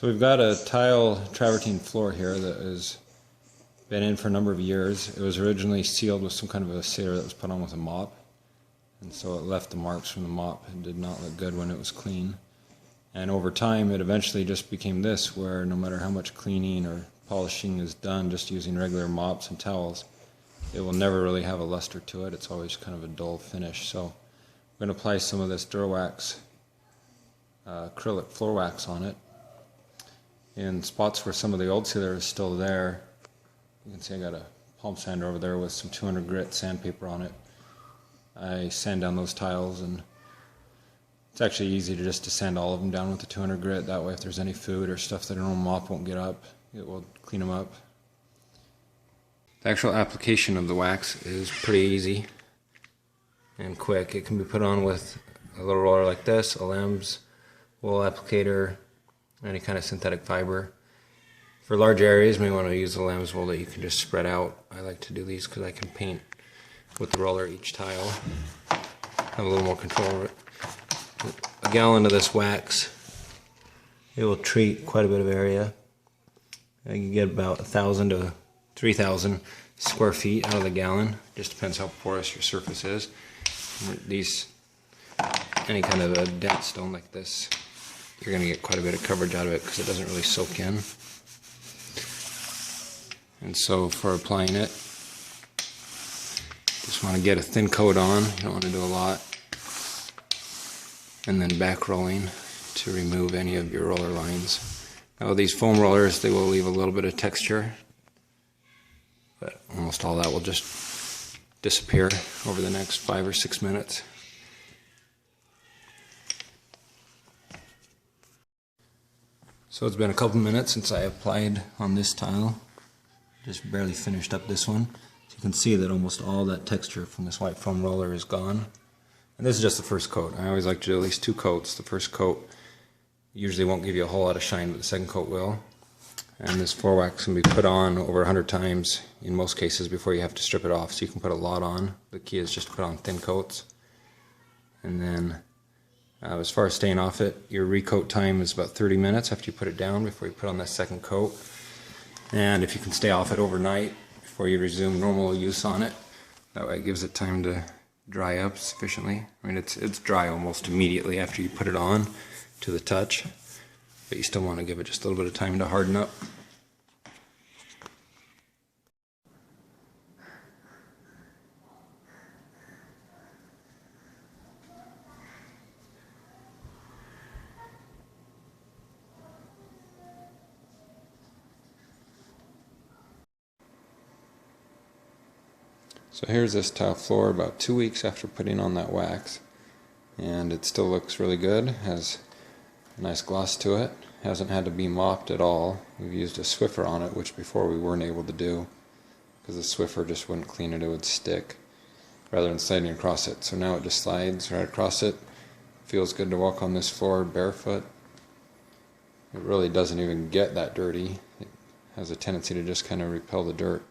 So we've got a tile travertine floor here that has been in for a number of years. It was originally sealed with some kind of a sealer that was put on with a mop, and so it left the marks from the mop and did not look good when it was clean. And over time it eventually just became this, where no matter how much cleaning or polishing is done just using regular mops and towels, it will never really have a luster to it. It's always kind of a dull finish. So we're going to apply some of this Durawax acrylic floor wax on it. In spots where some of the old sealer is still there, you can see I got a palm sander over there with some 200 grit sandpaper on it. I sand down those tiles, and it's actually easy to sand all of them down with the 200 grit. That way if there's any food or stuff that a normal mop won't get up, it will clean them up. The actual application of the wax is pretty easy and quick. It can be put on with a little roller like this, a lamb's wool applicator, any kind of synthetic fiber. For large areas, you may want to use the lamb's wool that you can just spread out. I like to do these because I can paint with the roller each tile. Have a little more control over it. A gallon of this wax, it will treat quite a bit of area. You can get about 1,000 to 3,000 square feet out of the gallon. Just depends how porous your surface is. These, any kind of a dense stone like this, you're going to get quite a bit of coverage out of it because it doesn't really soak in. And so for applying it, just want to get a thin coat on. You don't want to do a lot. And then back rolling to remove any of your roller lines. Now these foam rollers, they will leave a little bit of texture, but almost all that will just disappear over the next 5 or 6 minutes. So it's been a couple minutes since I applied on this tile. Just barely finished up this one. So you can see that almost all that texture from this white foam roller is gone. And this is just the first coat. I always like to do at least 2 coats. The first coat usually won't give you a whole lot of shine, but the second coat will. And this floor wax can be put on over 100 times in most cases before you have to strip it off. So you can put a lot on. The key is just to put on thin coats. And then as far as staying off it, your recoat time is about 30 minutes after you put it down before you put on that second coat. And if you can stay off it overnight before you resume normal use on it, that way it gives it time to dry up sufficiently. I mean, it's dry almost immediately after you put it on to the touch, but you still want to give it just a little bit of time to harden up. So here's this tile floor about 2 weeks after putting on that wax, and it still looks really good. Has a nice gloss to it. Hasn't had to be mopped at all. We've used a Swiffer on it, which before we weren't able to do because the Swiffer just wouldn't clean it, it would stick rather than sliding across it. So now it just slides right across it. Feels good to walk on this floor barefoot. It really doesn't even get that dirty. It has a tendency to just kind of repel the dirt.